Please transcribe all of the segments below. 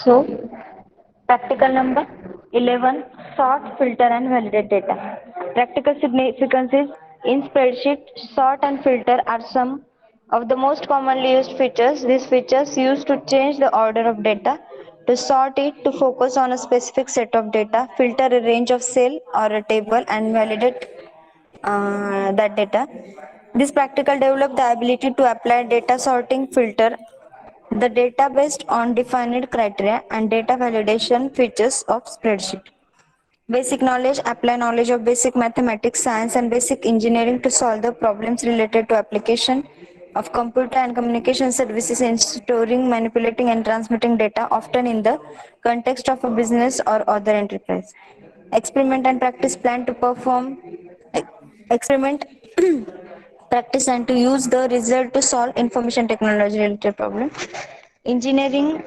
So, practical number 11, sort, filter and validate data. Practical significances in spreadsheet, sort and filter are some of the most commonly used features. These features used to change the order of data, to sort it, to focus on a specific set of data, filter a range of cell or a table and validate that data. This practical develop the ability to apply data sorting, filter the data based on defined criteria and data validation features of spreadsheet. Basic knowledge, apply knowledge of basic mathematics, science and basic engineering to solve the problems related to application of computer and communication services in storing, manipulating and transmitting data, often in the context of a business or other enterprise. Experiment and practice plan to perform experiment practice and to use the result to solve information technology related problem. Engineering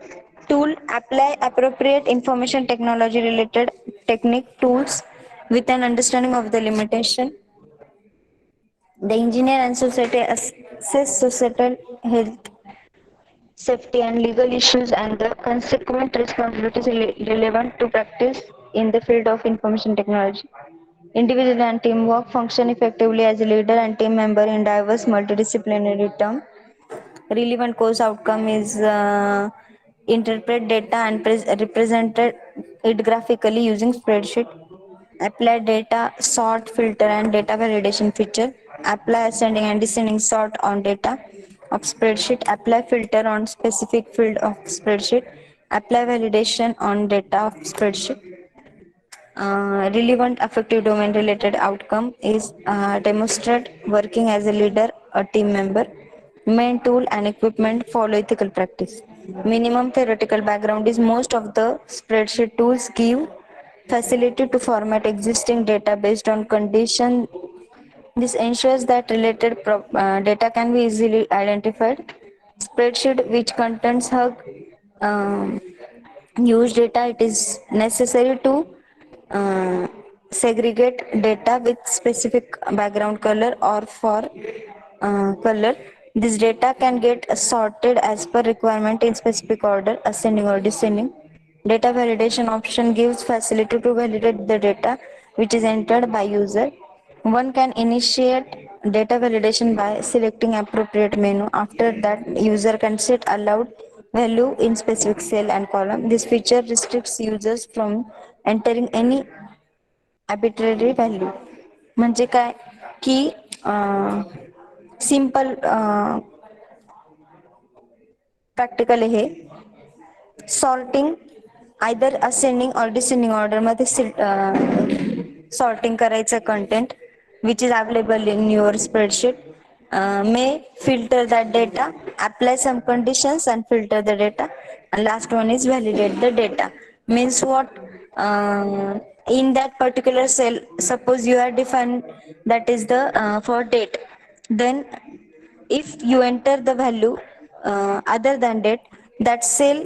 tool, apply appropriate information technology related technique tools with an understanding of the limitation. The engineer and society assess societal health, safety and legal issues and the consequent responsibilities relevant to practice in the field of information technology. Individual and teamwork function effectively as a leader and team member in diverse multidisciplinary term. Relevant course outcome is interpret data and represented it graphically using spreadsheet. Apply data sort, filter and data validation feature. Apply ascending and descending sort on data of spreadsheet. Apply filter on specific field of spreadsheet. Apply validation on data of spreadsheet. Relevant affective domain related outcome is demonstrate working as a leader or team member. Main tool and equipment, follow ethical practice. Minimum theoretical background is most of the spreadsheet tools give facility to format existing data based on condition. This ensures that related data can be easily identified. Spreadsheet which contains um, use data, it is necessary to segregate data with specific background color or for color. This data can get sorted as per requirement in specific order, ascending or descending. Data validation option gives facility to validate the data which is entered by user. One can initiate data validation by selecting appropriate menu. After that, user can set allowed value in specific cell and column. This feature restricts users from entering any arbitrary value. म्हणजे काय की simple practical हे sorting either ascending और descending order मध्ये sorting करायचं content which is available in your spreadsheet. May filter that data, apply some conditions and filter the data, and last one is validate the data. Means what? In that particular cell, suppose you are defined that is the for date, then if you enter the value other than date, that cell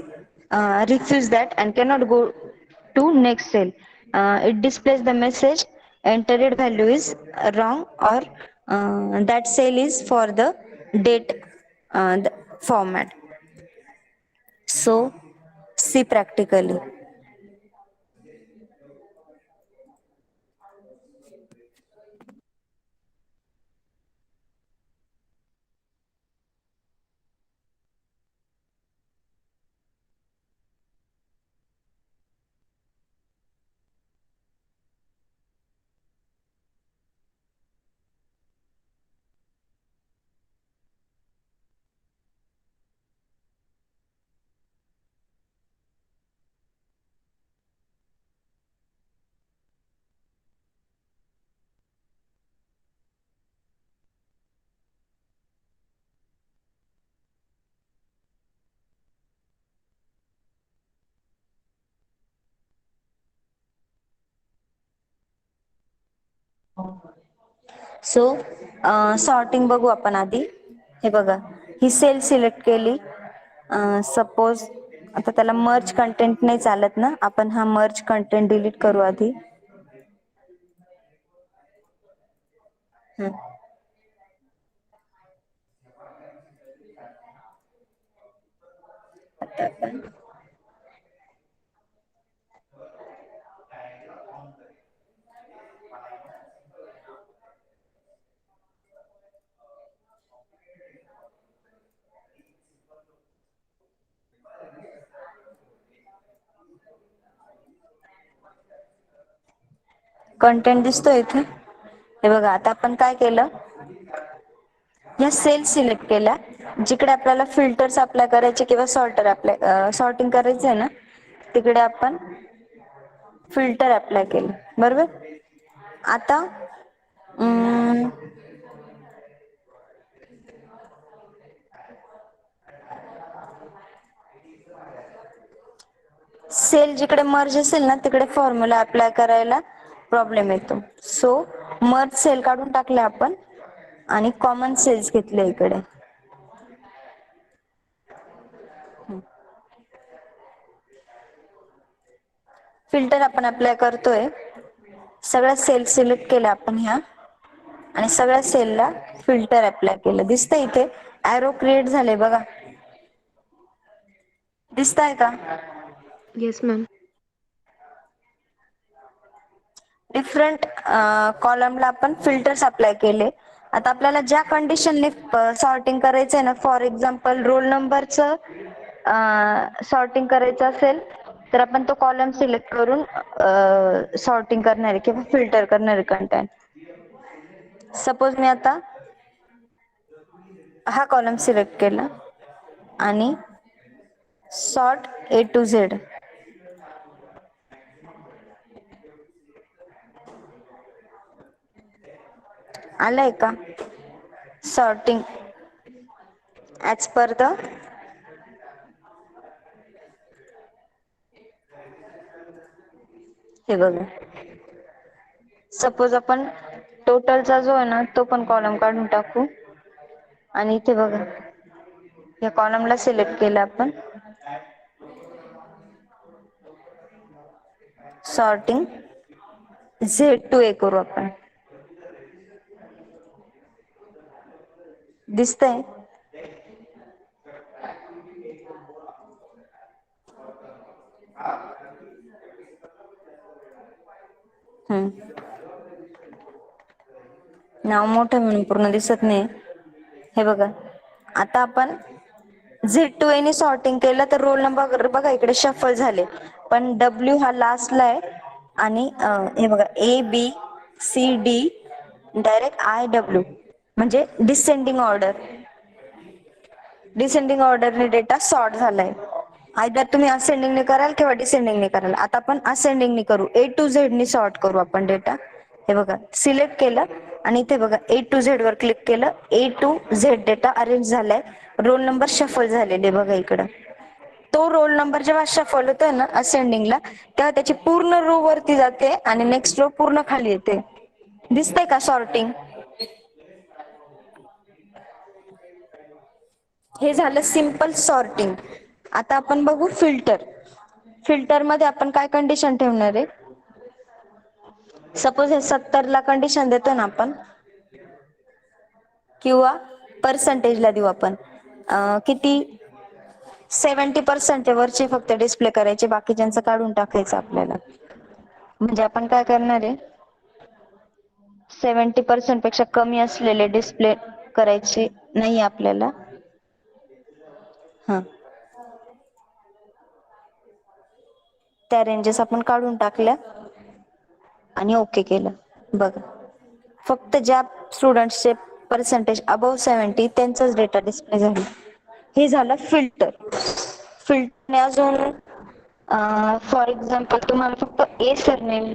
refuse that and cannot go to next cell. It displays the message entered value is wrong, or that cell is for the date the format. So see practically. So sorting बघू आपण आधी. हे बघा, ही sale select केली. Suppose आता त्याला merge content नाही चालत ना, आपण हा मर्ज कंटेंट डिलीट करू आधी. कंटेंट दिसतोय इथे. हे बघा, आता आपण काय केलं, या सेल सिलेक्ट केल्या जिकडे आपल्याला फिल्टर्स अप्लाय करायचे किंवा सॉर्टिंग करायचं आहे ना, तिकडे आपण फिल्टर अप्लाय केलं. बरोबर. आता सेल जिकडे मर्ज असेल ना, तिकडे फॉर्म्युला अप्लाय करायला प्रॉब्लेम येतो. सो मर्ज सेल काढून टाकले आपण आणि कॉमन सेल्स घेतले इकडे. फिल्टर आपण अप्लाय करतोय. सगळ्या सेल सिलेक्ट केल्या आपण ह्या, आणि सगळ्या सेलला फिल्टर अप्लाय केलं. दिसतंय इथे ॲरो क्रिएट झाले बघा, दिसताय का? Yes ma'am. डिफरंट कॉलमला आपण फिल्टर्स अप्लाय केले. आता आपल्याला ज्या कंडिशनने सॉर्टिंग करायचंय ना, फॉर एक्झाम्पल रोल नंबरचं सॉर्टिंग करायचं असेल तर आपण तो कॉलम सिलेक्ट करून सॉर्टिंग करणार आहे किंवा फिल्टर करणार आहे कंटेंट. सपोज मी आता हा कॉलम सिलेक्ट केला आणि सॉर्ट A to Z. आलंय का? सॉर्टिंग ॲज पर द हे बघा. सपोज आपण टोटलचा जो आहे ना, तो पण कॉलम काढून टाकू. आणि इथे बघा, या कॉलमला सिलेक्ट केलं आपण, सॉर्टिंग Z to A करू आपण. दिसतंय? नाव मोठं म्हणून पूर्ण दिसत नाही. हे बघा, आता आपण Z to A ने सॉर्टिंग केलं तर रोल नंबर बघा इकडे शफल झाले, पण W हा लास्टला आहे. आणि हे बघा ABCD डायरेक्ट IW म्हणजे डिसेंडिंग ऑर्डरने डेटा सॉर्ट झालाय. आयदर तुम्ही असेंडिंगने कराल किंवा डिसेंडिंगने कराल. आता आपण असेंडिंगने करू, A to Z ने सॉर्ट करू आपण डेटा. हे बघा, सिलेक्ट केलं आणि इथे बघा A to Z वर क्लिक केलं. A to Z data arrange झालाय. रोल नंबर शफल झालेले बघा इकडं. तो रोल नंबर जेव्हा शफल होतोय ना असेंडिंगला, तेव्हा त्याची पूर्ण रो वरती जाते आणि नेक्स्ट रो पूर्ण खाली येते. दिसतंय का सॉर्टिंग? हे झालं सिंपल सॉर्टिंग. आता आपण बघू फिल्टर. फिल्टर मध्ये आपण काय कंडिशन ठेवणार आहे? सपोज हे 70 ला कंडिशन देतो ना आपण, किंवा पर्सेंटेजला देऊ आपण. किती? 70% वरचे फक्त डिस्प्ले करायचे, बाकीच्यांचं काढून टाकायचं आपल्याला. म्हणजे आपण काय करणार आहे, 70% पेक्षा कमी असलेले डिस्प्ले करायचे नाही आपल्याला. हा, त्या रेंजेस आपण काढून टाकल्या आणि ओके केलं. बघा, फक्त ज्या स्टुडंट्सचे पर्सेंटेज अबव 70 त्यांचाच डेटा डिस्प्ले झाला. हे झालं फिल्टर. फिल्टरने अजून फॉर एक्झाम्पल तुम्हाला फक्त A सरनेम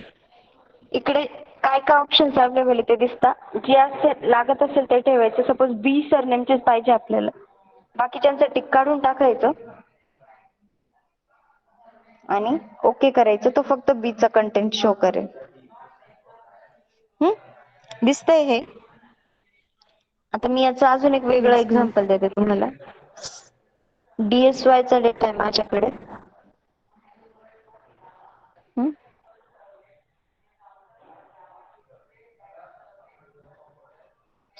इकडे काय काय ऑप्शन्स अवेलेबल आहे ते दिसतात. जे असेल लागत असेल ते ठेवायचं. सपोज B सरनेमचेच पाहिजे आपल्याला, बाकीच्यांचं टिक काढून टाकायचं आणि ओके करायचं. तो फक्त B चा कंटेंट शो करेल. दिसतंय हे? आता मी याचं अजून एक वेगळं येस मॅम. एक्झाम्पल देते तुम्हाला. DSY चा डेटा आहे माझ्याकडे.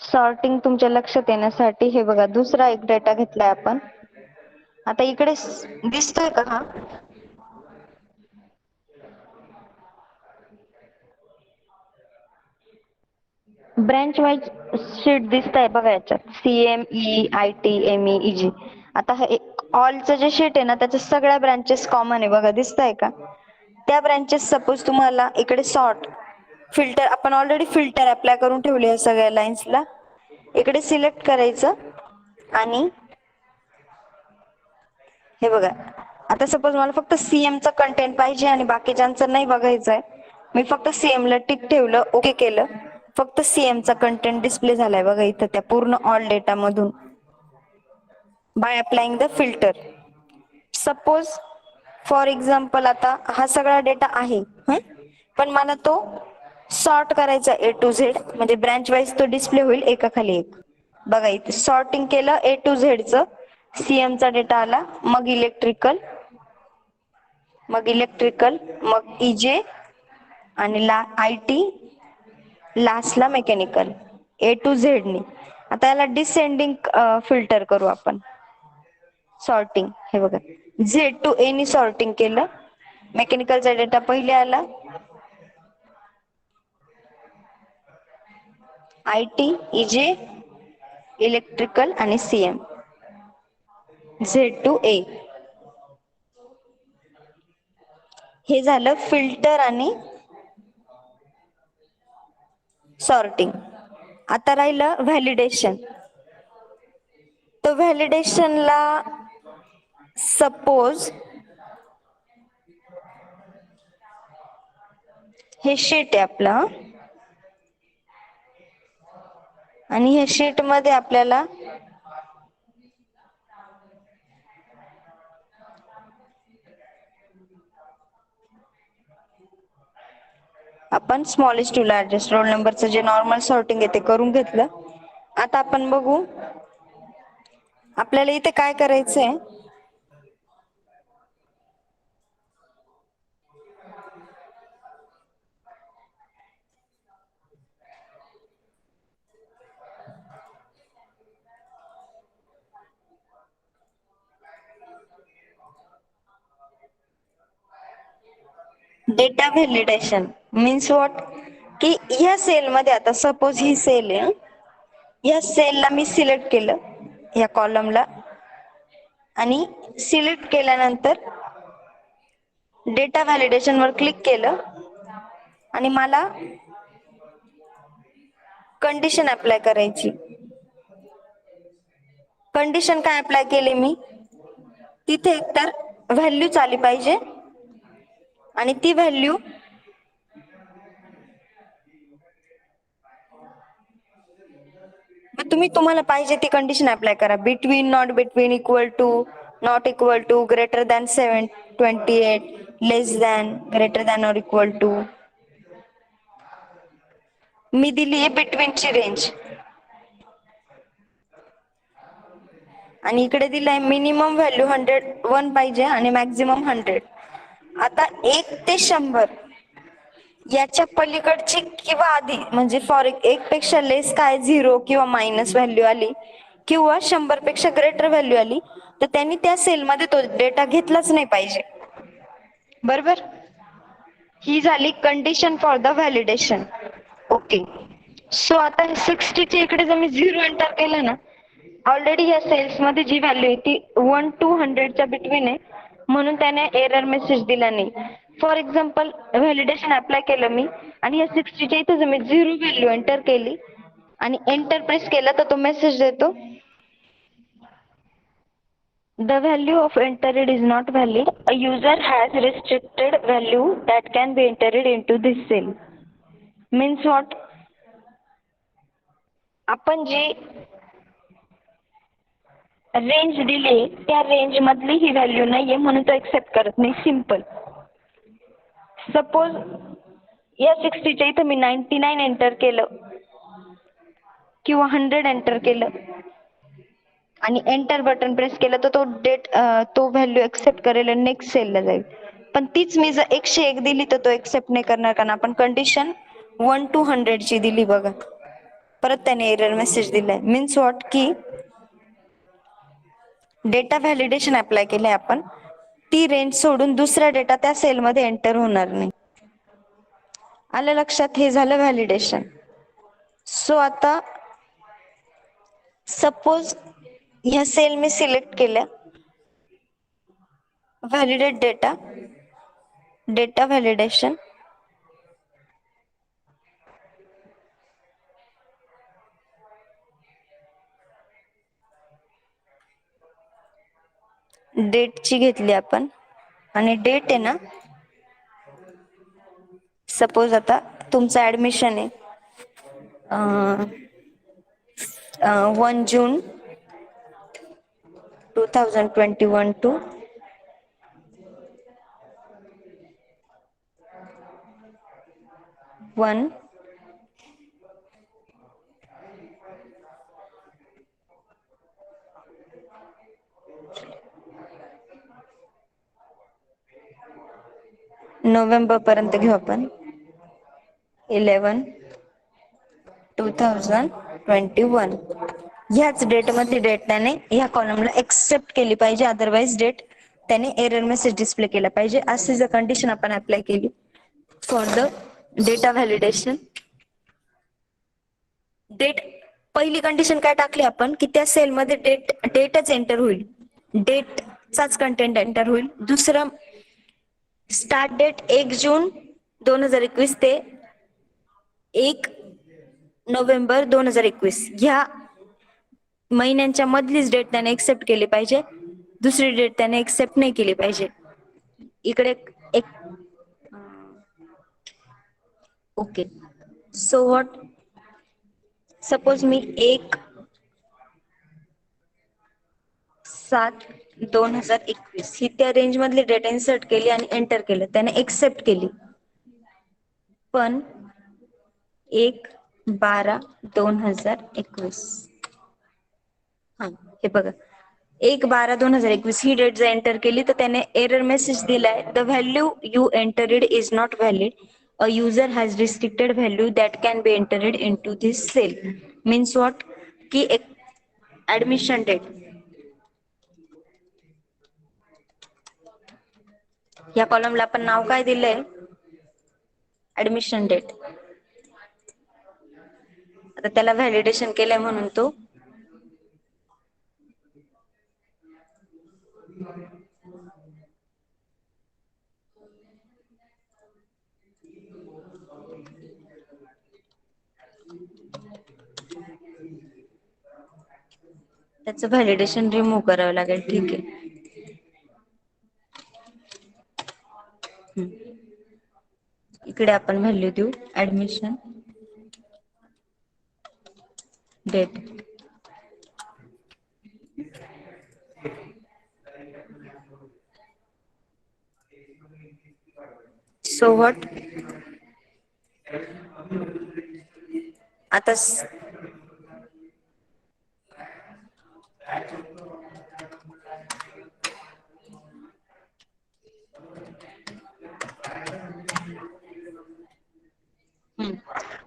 सॉर्टिंग तुमच्या लक्षात येण्यासाठी हे बघा, दुसरा एक डेटा घेतलाय आपण. आता इकडे दिसतोय का हा? ब्रँच वाईज शीट दिसत आहे बघा याच्यात, CME, IT, ME, EG. आता हे ऑलचं जे शीट आहे ना त्याच्या सगळ्या ब्रँचेस कॉमन आहे बघा, दिसत आहे का? त्या ब्रँचेस सपोज तुम्हाला इकडे सॉर्ट फिल्टर, आपण ऑलरेडी फिल्टर अप्लाय करून ठेवले आहे सगळ्या लाईन्सला. इकडे सिलेक्ट करायचं आणि हे बघा, आता सपोज मला फक्त CM चा कंटेंट पाहिजे आणि बाकीच्यांचं नाही बघायचंय. मी फक्त CM ला टिक ठेवलं, ओके केलं. फक्त CM चा कंटेंट डिस्प्ले झालाय बघा इथं त्या पूर्ण ऑल डेटा मधून, by applying the filter. Suppose for example आता हा सगळा डेटा आहे, पण मला तो सॉर्ट करायचा A to Z, म्हणजे ब्रँच वाईज तो डिस्प्ले होईल एका खाली एक. बघा इथे सॉर्टिंग केलं A to Z च, CM चा डेटा आला, मग इलेक्ट्रिकल, मग EJ आणि IT, लास्टला मेकॅनिकल, A to Z नी. आता याला डिसेंडिंग फिल्टर करू आपण. सॉर्टिंग हे बघा, Z to A नी सॉर्टिंग केलं, मेकॅनिकलचा डेटा पहिले आला, IT, EJ, इलेक्ट्रिकल आणि CM, Z to A. हे झालं फिल्टर आणि सॉर्टिंग. आता राहिलं व्हॅलिडेशन. तर व्हॅलिडेशनला सपोज हे शीट आहे आपलं, आणि ह्या शीट मध्ये आपल्याला आपण स्मॉलेस्ट टू लार्जेस्ट रोल नंबरचं जे नॉर्मल सॉर्टिंग आहे ते करून घेतलं. आता आपण बघू आपल्याला इथे काय करायचंय. डेटा व्हॅलिडेशन मीन्स व्हॉट, की ह्या सेल मध्ये आता सपोज ही सेल आहे, या सेलला मी सिलेक्ट केलं या कॉलमला, आणि सिलेक्ट केल्यानंतर डेटा व्हॅलिडेशन वर क्लिक केलं आणि मला कंडिशन अप्लाय करायची. कंडिशन काय अप्लाय केली मी, तिथे एकतर व्हॅल्यू आली पाहिजे आणि ती व्हॅल्यू तुम्ही तुम्हाला पाहिजे ती कंडिशन अप्लाय करा. Between, not between, equal to, not equal to, greater than 728, less than, greater than or equal to. मी दिली आहे बिटवीनची रेंज, आणि इकडे दिलाय मिनिमम व्हॅल्यू 101 पाहिजे आणि मॅक्झिमम 100. आता 1 ते 100 याच्या पलीकडची किंवा आधी, म्हणजे फॉर 1 पेक्षा लेस काय 0 किंवा मायनस व्हॅल्यू आली किंवा 100 पेक्षा ग्रेटर व्हॅल्यू आली तर त्यांनी त्या सेल मध्ये तो डेटा घेतलाच नाही पाहिजे. बरोबर, ही झाली condition for the validation. Okay, so आता 60 च्या इकडे जर मी 0 एंटर केलं ना, ऑलरेडी या सेल्स मध्ये जी व्हॅल्यू आहे ती 1 to 100 च्या बिटवीन आहे, म्हणून त्याने एरर मेसेज दिला नाही. फॉर एक्झाम्पल व्हॅलिडेशन अप्लाय केलं मी आणि या 60 च्या इथे जर मी 0 व्हॅल्यू एंटर केली आणि एंटर प्रेस केला तर तो मेसेज देतो, the value of entered is not valid. A user has restricted value that can be entered into this cell. Means what? आपण जी रेंज दिली त्या रेंज मधली ही व्हॅल्यू नाहीये म्हणून तो एक्सेप्ट करत नाही. सिंपल. सपोज या 60 च्या इथं मी 99 एंटर केलं किंवा 100 एंटर केलं आणि एंटर बटन प्रेस केलं तर तो व्हॅल्यू एक्सेप्ट करेल आणि नेक्स्ट सेलला जाईल. पण तीच मी जर 101 दिली तर तो एक्सेप्ट नाही करणार, कारण आपण कंडिशन 1 to 100 ची दिली बघा. परत त्याने एरर मेसेज दिलाय. मीन्स व्हॉट, की डेटा व्हॅलिडेशन अप्लाय केले आपण, ती रेंज सोडून दुसरा डेटा त्या सेलमध्ये एंटर होणार नाही. आलं लक्षात? हे झालं व्हॅलिडेशन. सो आता सपोज ह्या सेल मी सिलेक्ट केल्या, व्हॅलिडेट डेटा, डेटा व्हॅलिडेशन, डेटची घेतली आपण आणि डेट आहे ना, सपोज आता तुमचं ऍडमिशन आहे 1 जून 2021 टू 1 नोव्हेंबर पर्यंत घेऊ आपण, 11/2021. ह्याच डेट मधली डेट त्याने ह्या कॉलमला एक्सेप्ट केली पाहिजे, अदरवाइज डेट त्याने एरर मेसेज डिस्प्ले केला पाहिजे. अशी जर कंडिशन आपण अप्लाय केली for the data validation. Date, पहिली कंडिशन काय टाकली आपण की त्या सेलमध्ये डेटच एंटर होईल, डेटचाच कंटेंट एंटर होईल. दुसरं, स्टार्ट डेट 1 जून 2021 ते 1 नोव्हेंबर 2021 ह्या महिन्यांच्या मधलीच डेट त्याने एक्सेप्ट केली पाहिजे, दुसरी डेट त्याने एक्सेप्ट नाही केली पाहिजे. इकडे एक ओके. सो व्हॉट, सपोज मी 1/7/2021 ही त्या रेंज मधली डेटा इन्सर्ट केली आणि एंटर केलं, त्याने एक्सेप्ट केली. पण 1/12/2021, हा हे बघा, 1/12/2021 ही डेट जर एंटर केली तर त्याने एरर मेसेज दिलाय, the value you entered is not valid, a user has restricted value that can be entered into this cell. Means what, की ऍडमिशन डेट, या कॉलमला आपण नाव काय दिलंय, ऍडमिशन डेट. आता त्याला व्हॅलिडेशन केलंय म्हणून तो त्याचं व्हॅलिडेशन रिमूव्ह करावं लागेल. ठीक आहे. इकडे आपण व्हॅल्यू देऊ ऍडमिशन डेट. सो व्हॉट, आता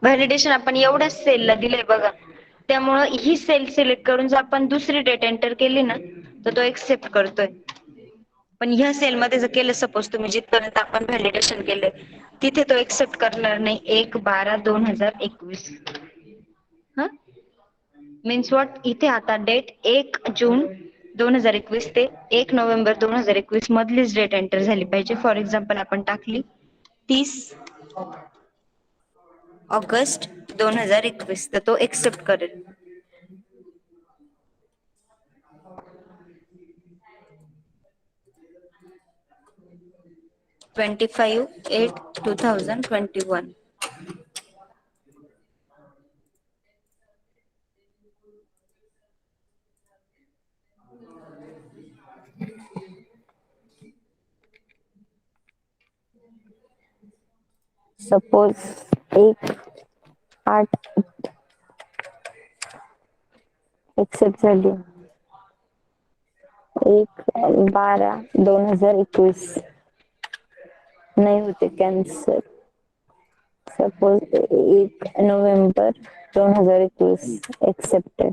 व्हॅलिडेशन आपण एवढ्याच सेलला दिलंय बघा, त्यामुळं ही सेल सिलेक्ट करून जर आपण दुसरी डेट एंटर केली ना तर तो एक्सेप्ट करतोय. पण ह्या सेलमध्ये जर केलं, सपोज तुम्ही जिथपर्यंत आपण व्हॅलिडेशन केलंय तिथे तो एक्सेप्ट करणार नाही. 1/12/2021, हा मीन्स वॉट, इथे आता डेट 1 जून 2021 ते 1 नोव्हेंबर 2021 मधलीच डेट एंटर झाली पाहिजे. फॉर एक्झाम्पल आपण टाकली 30 ऑगस्ट 2021, तर तो एक्सेप्ट करेल. (25/8/2021). सपोज 1/8 एक्सेप्ट झाली, 1/12/2021 नाही होते, कॅन्सल. Suppose 1 November 2021 accepted.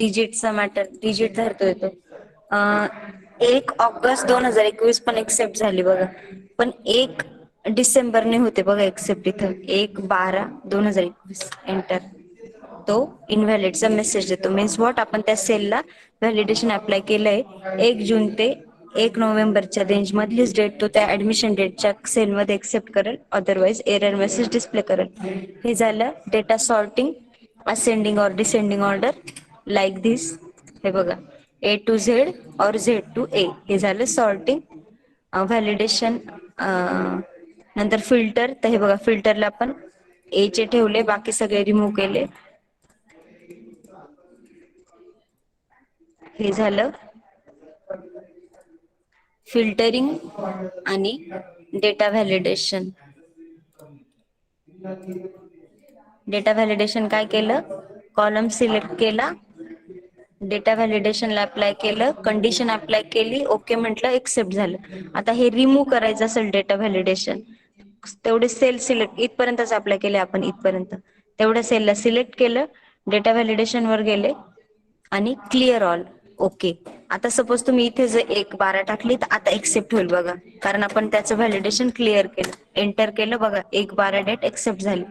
डिजिटचा मॅटर, डिजिट धरतोय तो. 1 ऑगस्ट 2021 पण एक्सेप्ट झाली बघा, पण 1 डिसेंबरने होते बघा एक्सेप्ट इथं. 1/12/2021 एंटर. तो इनव्हॅलिडचा मेसेज देतो. मीन्स व्हॉट, आपण त्या सेलला व्हॅलिडेशन अप्लाय केलंय 1 जून ते 1 नोव्हेंबरच्या रेंज मधलीच डेट तो त्या ऍडमिशन डेटच्या सेलमध्ये एक्सेप्ट करेल, अदरवाइज एरर मेसेज डिस्प्ले करेल. हे झालं डेटा सॉर्टिंग असेंडिंग और डिसेंडिंग ऑर्डर लाईक दिस. हे बघा, A to Z और Z to A हे झालं सॉर्टिंग. व्हॅलिडेशन नंतर फिल्टर, तर हे बघा फिल्टरला आपण A चे ठेवले, बाकी सगळे रिमूव्ह केले. हे झालं फिल्टरिंग आणि डेटा व्हॅलिडेशन. डेटा व्हॅलिडेशन काय केलं, कॉलम सिलेक्ट केला, डेटा व्हॅलिडेशनला अप्लाय केलं, कंडिशन अप्लाय केली, ओके म्हटलं, एक्सेप्ट झालं. आता हे रिमूव्ह करायचं असेल डेटा व्हॅलिडेशन, तेवढे सेल सिलेक्ट इथपर्यंतच अप्लाय केले आपण, इथपर्यंत तेवढ्या सेलला सिलेक्ट केलं, डेटा व्हॅलिडेशन वर गेले आणि क्लिअर ऑल, ओके. आता सपोज तुम्ही इथे जर 1/12 टाकली तर आता एक्सेप्ट होईल बघा, कारण आपण त्याचं व्हॅलिडेशन क्लिअर केलं, एंटर केलं बघा, 1/12 डेट एक्सेप्ट झाली.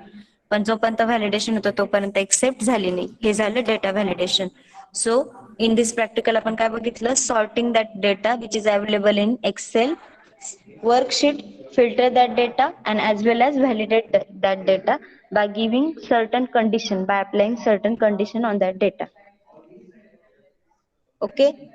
पण जोपर्यंत व्हॅलिडेशन होतं तोपर्यंत एक्सेप्ट झाली नाही. हे झालं data validation. So in this practical आपण काय बघितलं, sorting that data which is available in Excel worksheet, filter that data and as well as validate that data by giving certain condition, by applying certain condition on that data. Okay.